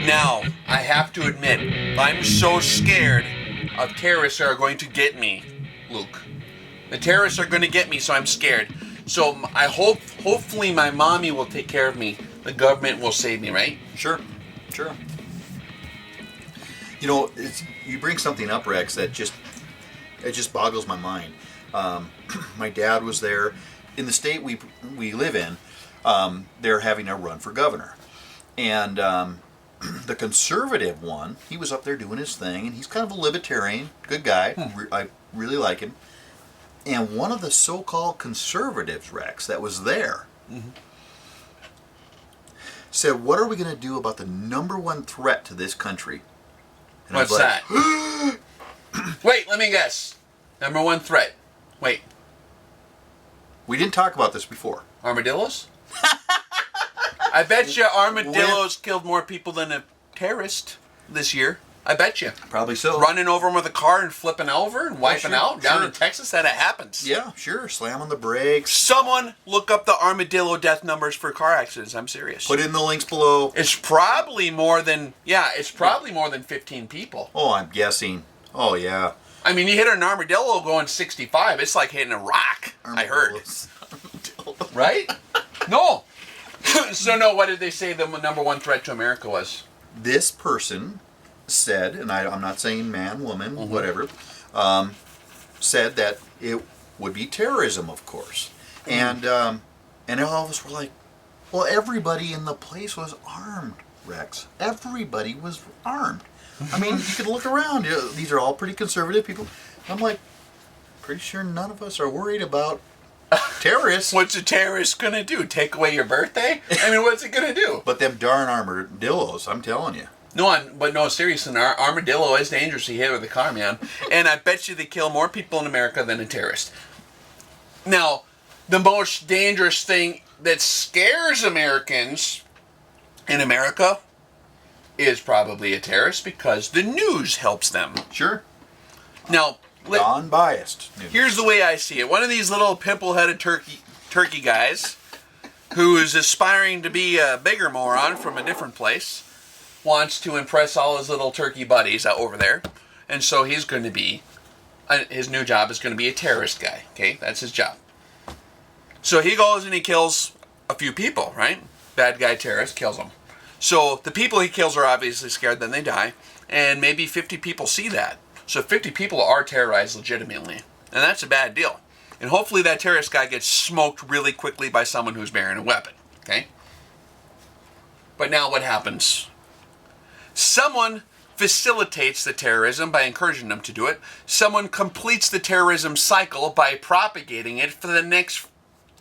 Now, I have to admit, I'm so scared of terrorists are going to get me, Luke. The terrorists are going to get me, so I'm scared. So I hopefully my mommy will take care of me. The government will save me, right? Sure. You know, you bring something up, Rex, that just boggles my mind. My dad was there. In the state we live in, they're having a run for governor. And the conservative one, he was up there doing his thing, and he's kind of a libertarian, good guy. I really like him. And one of the so-called conservatives, Rex, that was there, said, "What are we going to do about the number one threat to this country?" And What's that? Wait, let me guess. Number one threat. Wait. We didn't talk about this before. Armadillos? I bet you armadillos killed more people than a terrorist this year. I bet you. Probably so. Running over them with a car and flipping over and wiping out. Down in Texas, that happens. Yeah, sure. Slam on the brakes. Someone look up the armadillo death numbers for car accidents. I'm serious. Put in the links below. It's probably more than 15 people. Oh, I'm guessing. Oh, yeah. I mean, you hit an armadillo going 65. It's like hitting a rock. I heard. Right? No. So, no, what did they say the number one threat to America was? This person said, and I'm not saying man, woman, whatever, said that it would be terrorism, of course. And all of us were like, well, everybody in the place was armed, Rex. Everybody was armed. I mean, you could look around. These are all pretty conservative people. I'm like, pretty sure none of us are worried about terrorists. What's a terrorist going to do? Take away your birthday? I mean, what's it going to do? But them darn armadillos, I'm telling you. No, seriously, an armadillo is dangerous to hit with a car, man. And I bet you they kill more people in America than a terrorist. Now, the most dangerous thing that scares Americans in America is probably a terrorist because the news helps them. Sure. Now, non-biased news. Here's the way I see it. One of these little pimple-headed turkey guys who is aspiring to be a bigger moron from a different place wants to impress all his little turkey buddies out over there. And so he's going to be, his new job is going to be a terrorist guy. Okay, that's his job. So he goes and he kills a few people, right? Bad guy terrorist kills them. So the people he kills are obviously scared, then they die. And maybe 50 people see that. So 50 people are terrorized legitimately. And that's a bad deal. And hopefully that terrorist guy gets smoked really quickly by someone who's bearing a weapon. Okay? But now what happens? Someone facilitates the terrorism by encouraging them to do it. Someone completes the terrorism cycle by propagating it for the next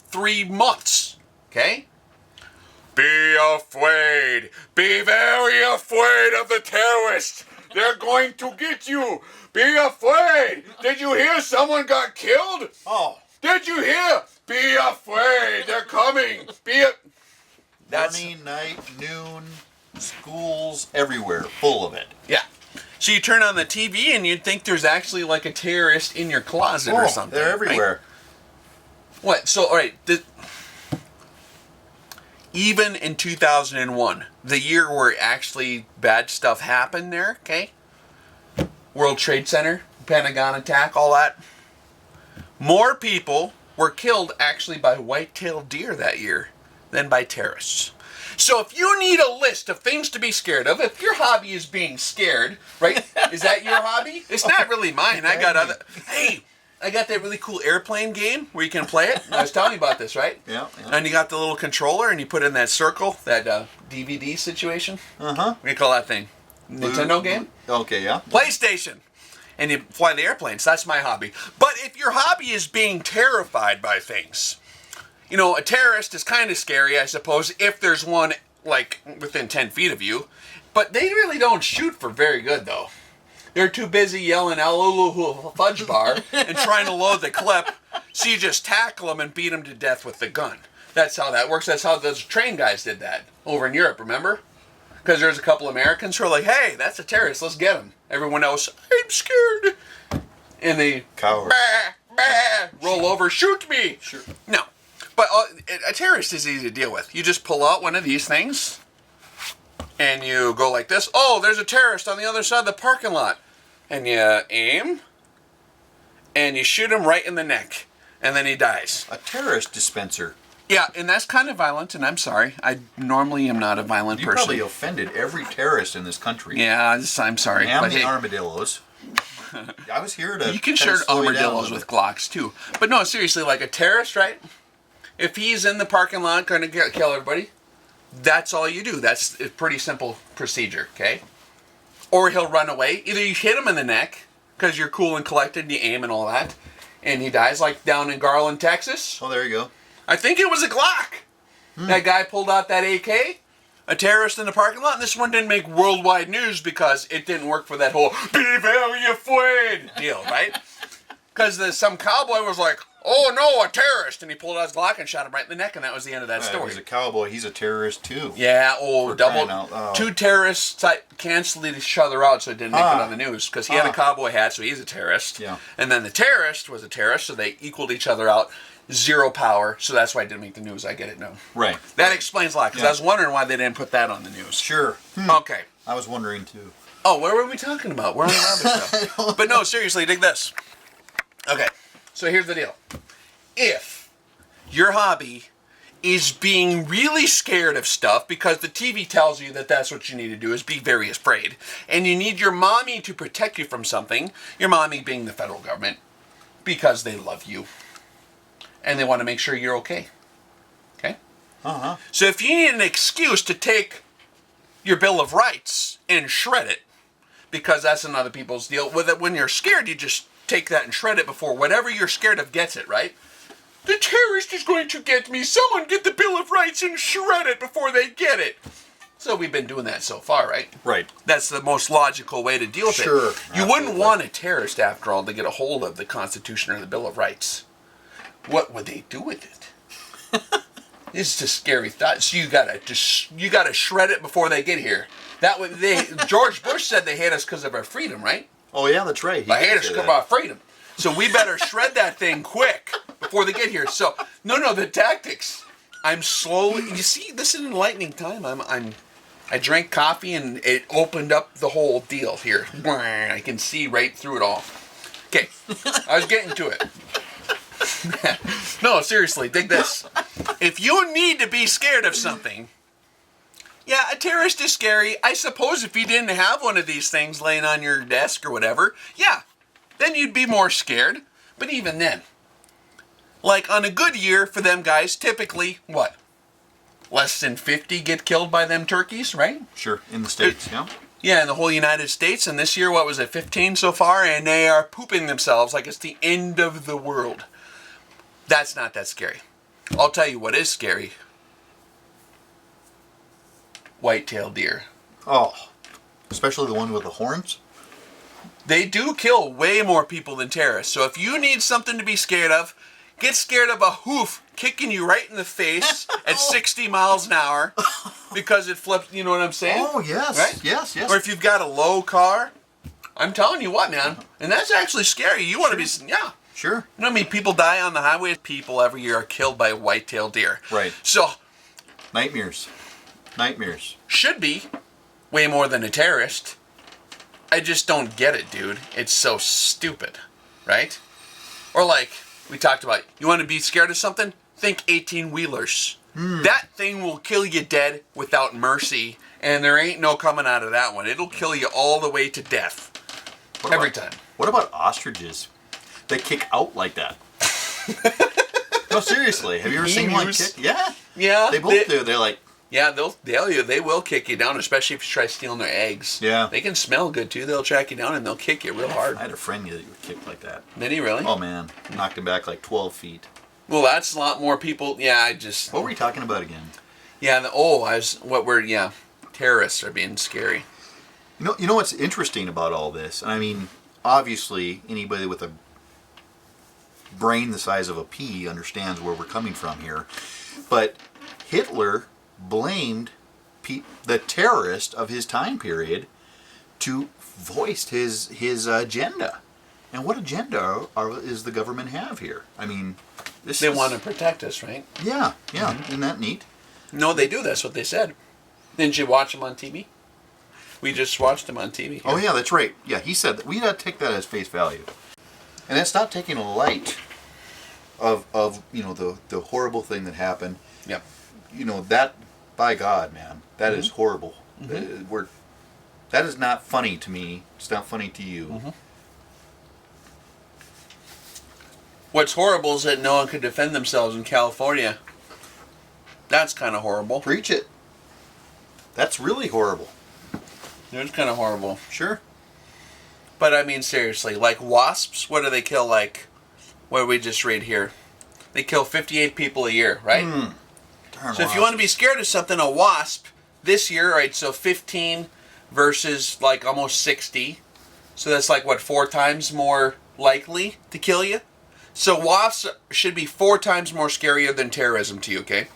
3 months. Okay? Be afraid. Be very afraid of the terrorists. They're going to get you. Be afraid. Did you hear someone got killed? Oh. Did you hear? Be afraid. They're coming. Morning, night, noon, schools, everywhere, full of it. Yeah. So you turn on the TV and you'd think there's actually like a terrorist in your closet or something. They're everywhere. Right? What? So, all right. Even in 2001, the year where actually bad stuff happened there, okay? World Trade Center, Pentagon attack, all that. More people were killed actually by white-tailed deer that year than by terrorists. So if you need a list of things to be scared of, if your hobby is being scared, right? Is that your hobby? It's not really mine. I got other... Hey! I got that really cool airplane game where you can play it. I was telling you about this, right? Yeah. And you got the little controller and you put it in that circle, that DVD situation. Uh-huh. What do you call that thing? Nintendo game? Okay, yeah. PlayStation. And you fly the airplanes. That's my hobby. But if your hobby is being terrified by things, you know, a terrorist is kind of scary, I suppose, if there's one, like, within 10 feet of you. But they really don't shoot for very good, though. They're too busy yelling Aloha Fudge Bar and trying to load the clip, so you just tackle them and beat them to death with the gun. That's how that works. That's how those train guys did that over in Europe, remember? Because there's a couple Americans who are like, hey, that's a terrorist, let's get him. Everyone else, I'm scared. And they roll over, shoot me. Sure. No. But a terrorist is easy to deal with. You just pull out one of these things, and you go like this. Oh, there's a terrorist on the other side of the parking lot. And you aim, and you shoot him right in the neck, and then he dies. A terrorist dispenser. Yeah, and that's kind of violent, and I'm sorry. I normally am not a violent You person. probably offended every terrorist in this country. Yeah, I'm sorry. And but the hey, armadillos. I was here to. you can kinda share slow you down a armadillos little with bit. Glocks, too. But no, seriously, like a terrorist, right? If he's in the parking lot going to kill everybody, that's all you do. That's a pretty simple procedure, okay? Or he'll run away. Either you hit him in the neck, because you're cool and collected, and you aim and all that, and he dies, like down in Garland, Texas. Oh, there you go. I think it was a Glock. That guy pulled out that AK, a terrorist in the parking lot, and this one didn't make worldwide news because it didn't work for that whole "be very afraid" deal, right? Because some cowboy was like, "Oh no, a terrorist," and he pulled out his Glock and shot him right in the neck, and that was the end of that story. He's a cowboy. He's a terrorist too. Yeah, For crying out loud. two terrorists canceled each other out, so it didn't make it on the news because he had a cowboy hat, so he's a terrorist. Yeah. And then the terrorist was a terrorist, so they equaled each other out. Zero power, so that's why it didn't make the news. I get it now. Right. That explains a lot because Yeah. I was wondering why they didn't put that on the news. Sure. Okay. I was wondering too. Oh, what were we talking about? We're on the rabbit stuff. But no, seriously, dig this. Okay, so here's the deal. If your hobby is being really scared of stuff because the TV tells you that that's what you need to do is be very afraid, and you need your mommy to protect you from something, your mommy being the federal government, because they love you, and they want to make sure you're okay. Okay? Uh-huh. So if you need an excuse to take your Bill of Rights and shred it, because that's another people's deal with it, when you're scared, you just take that and shred it before whatever you're scared of gets it, right? The terrorist is going to get me. Someone get the Bill of Rights and shred it before they get it. So we've been doing that so far, right? Right. That's the most logical way to deal with Sure, it. You wouldn't absolutely. want a terrorist, after all, to get a hold of the Constitution or the Bill of Rights. What would they do with it? It's a scary thought. So you gotta shred it before they get here. That way, George Bush said they hate us because of our freedom, right? Oh yeah, that's right. He They did hate us say because of that. our freedom. So we better shred that thing quick before they get here. So no, the tactics. I'm slowly. You see, this is an enlightening time. I drank coffee and it opened up the whole deal here. I can see right through it all. Okay, I was getting to it. No, seriously, dig this. If you need to be scared of something, yeah, a terrorist is scary. I suppose if you didn't have one of these things laying on your desk or whatever, yeah, then you'd be more scared. But even then, like on a good year for them guys, typically, what? Less than 50 get killed by them turkeys, right? Sure, in the States, yeah. Yeah, in the whole United States. And this year, what was it, 15 so far? And they are pooping themselves like it's the end of the world. That's not that scary. I'll tell you what is scary. White-tailed deer. Oh, especially the one with the horns. They do kill way more people than terrorists. So if you need something to be scared of, get scared of a hoof kicking you right in the face at 60 miles an hour because it flips, you know what I'm saying? Oh, yes. Right? Yes. Or if you've got a low car, I'm telling you what, man. And that's actually scary. You want to be, yeah. Sure. You know how many people die on the highway? People every year are killed by white-tailed deer. Right. So, Nightmares. should be way more than a terrorist. I just don't get it, dude. It's so stupid, right? Or like we talked about, you want to be scared of something? Think 18-wheelers. That thing will kill you dead without mercy, and there ain't no coming out of that one. It'll kill you all the way to death. Every time. What about ostriches? They kick out like that. No, seriously. Have you ever seen one Emus. kick? Yeah. Yeah. They both do. They're like, Yeah, they will kick you down, especially if you try stealing their eggs. Yeah. They can smell good too. They'll track you down and they'll kick you real hard. I had a friend that would kick like that. Did he really? Oh, man. Knocked him back like 12 feet. Well, that's a lot more people. Yeah, What were we talking about again? Yeah, terrorists are being scary. You know what's interesting about all this? I mean, obviously, anybody with a brain the size of a pea understands where we're coming from here. But Hitler blamed the terrorist of his time period to voice his agenda. And what agenda is the government have here? I mean, They want to protect us, right? Yeah. Isn't that neat? No, they do. That's what they said. Didn't you watch him on TV? We just watched him on TV. Oh yeah, that's right. Yeah, he said that. We got to take that as face value, and that's not taking a light of the horrible thing that happened. Yep. That, by God, man, that is horrible. That is not funny to me. It's not funny to you. What's horrible is that no one could defend themselves in California. That's kind of horrible. Preach it. That's really horrible. It's kind of horrible. Sure. But I mean, seriously, like wasps, what do they kill? Like, what did we just read here? They kill 58 people a year, right? Darn so if you want to be scared of something, a wasp this year, right? So 15 versus like almost 60. So that's like what, 4 times more likely to kill you? So wasps should be 4 times more scarier than terrorism to you, okay?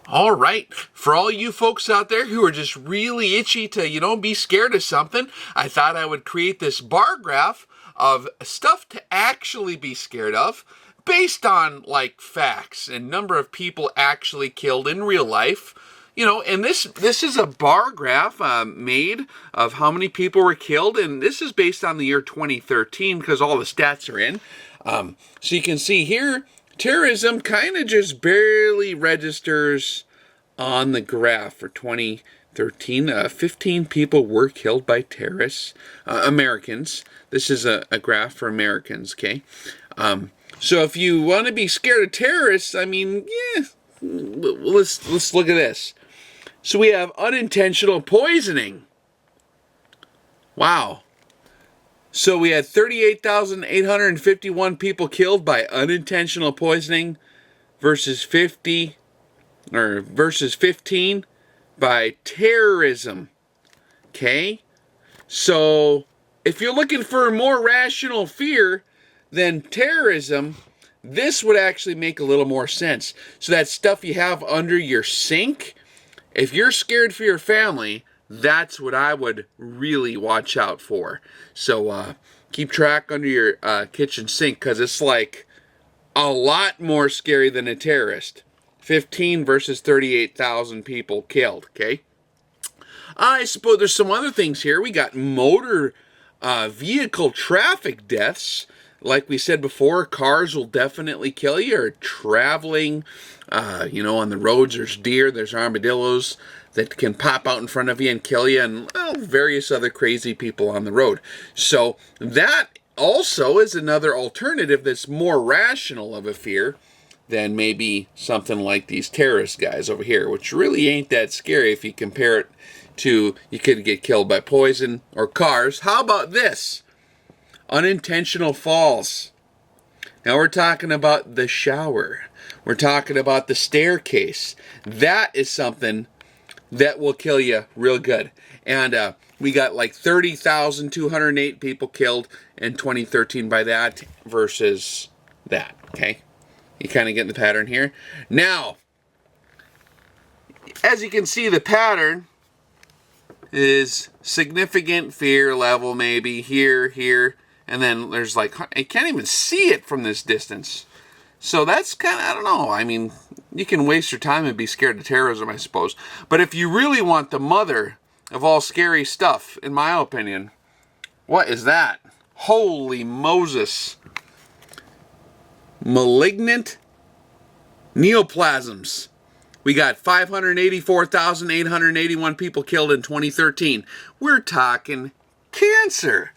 All right, for all you folks out there who are just really itchy to, be scared of something, I thought I would create this bar graph of stuff to actually be scared of based on, like, facts and number of people actually killed in real life. And this is a bar graph made of how many people were killed, and this is based on the year 2013 because all the stats are in. So you can see here, terrorism kind of just barely registers on the graph for 2013. 15 people were killed by terrorists, Americans. This is a graph for Americans, okay? So if you want to be scared of terrorists, I mean, yeah, let's look at this. So we have unintentional poisoning. Wow. So we had 38,851 people killed by unintentional poisoning versus 15 by terrorism. Okay? So if you're looking for more rational fear than terrorism, this would actually make a little more sense. So that stuff you have under your sink, if you're scared for your family, that's what I would really watch out for. So keep track under your kitchen sink, because it's like a lot more scary than a terrorist. 15 versus 38,000 people killed, okay? I suppose there's some other things here. We got motor vehicle traffic deaths. Like we said before, cars will definitely kill you, or traveling, on the roads. There's deer, there's armadillos that can pop out in front of you and kill you, and various other crazy people on the road. So that also is another alternative that's more rational of a fear than maybe something like these terrorist guys over here, which really ain't that scary if you compare it to you could get killed by poison or cars. How about this? Unintentional falls. Now we're talking about the shower. We're talking about the staircase. That is something that will kill you real good. And we got like 30,208 people killed in 2013 by that versus that, okay? You kind of get the pattern here. Now, as you can see, the pattern is significant fear level, maybe here, and then there's like, I can't even see it from this distance. So that's kind of, I don't know. I mean, you can waste your time and be scared of terrorism, I suppose. But if you really want the mother of all scary stuff, in my opinion, what is that? Holy Moses. Malignant neoplasms. We got 584,881 people killed in 2013. We're talking cancer.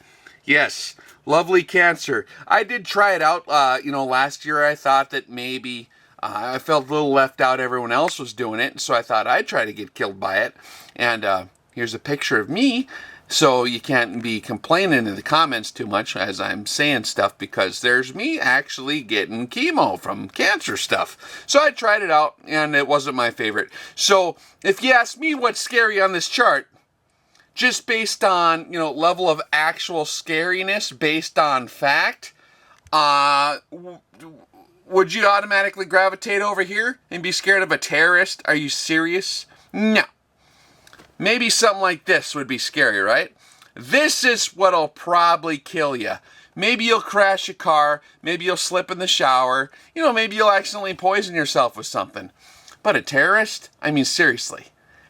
Yes, lovely cancer. I did try it out. Last year I thought that maybe I felt a little left out. Everyone else was doing it, so I thought I'd try to get killed by it. And here's a picture of me. So you can't be complaining in the comments too much as I'm saying stuff, because there's me actually getting chemo from cancer stuff. So I tried it out, and it wasn't my favorite. So if you ask me what's scary on this chart, just based on, level of actual scariness based on fact, would you automatically gravitate over here and be scared of a terrorist? Are you serious? No. Maybe something like this would be scary, right? This is what'll probably kill you. Maybe you'll crash a car. Maybe you'll slip in the shower. You know, maybe you'll accidentally poison yourself with something. But a terrorist? I mean, seriously.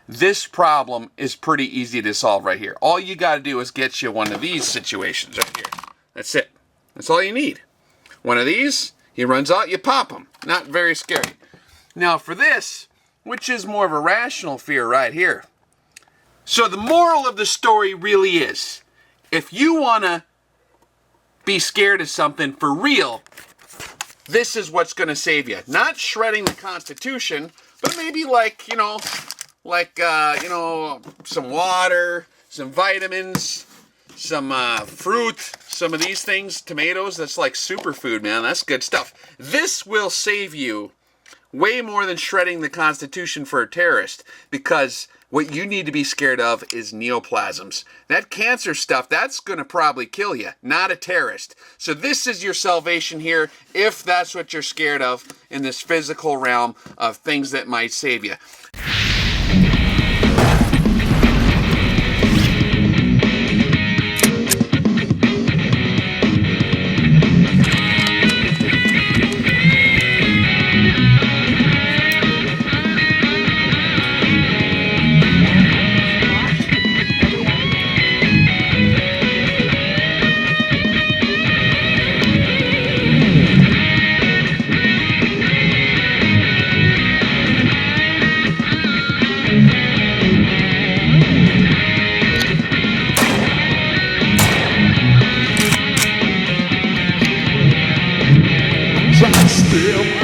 This problem is pretty easy to solve right here. All you got to do is get you one of these situations right here. That's it. That's all you need. One of these, he runs out, you pop him. Not very scary. Now for this, which is more of a rational fear right here. So the moral of the story really is, if you want to be scared of something for real, this is what's going to save you. Not shredding the Constitution, but maybe some water, some vitamins, some fruit, some of these things, tomatoes. That's like superfood, man. That's good stuff. This will save you way more than shredding the Constitution for a terrorist, because what you need to be scared of is neoplasms. That cancer stuff, that's going to probably kill you, not a terrorist. So this is your salvation here, if that's what you're scared of in this physical realm of things that might save you.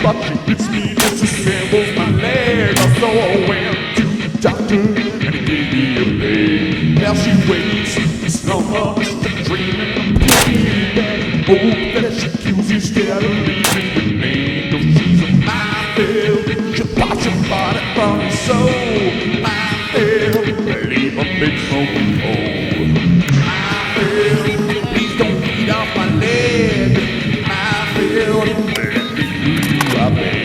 But she hits me just to sample my leg. So I went to the doctor and he gave me a leg. Now she waits, slumber, dreaming, praying, hope that she kills instead of leaving the name. 'Cause she's a minefield, she pops your body from your soul. Minefield, leave a big smoking hole. Minefield, please don't beat off my leg. Minefield, I bet.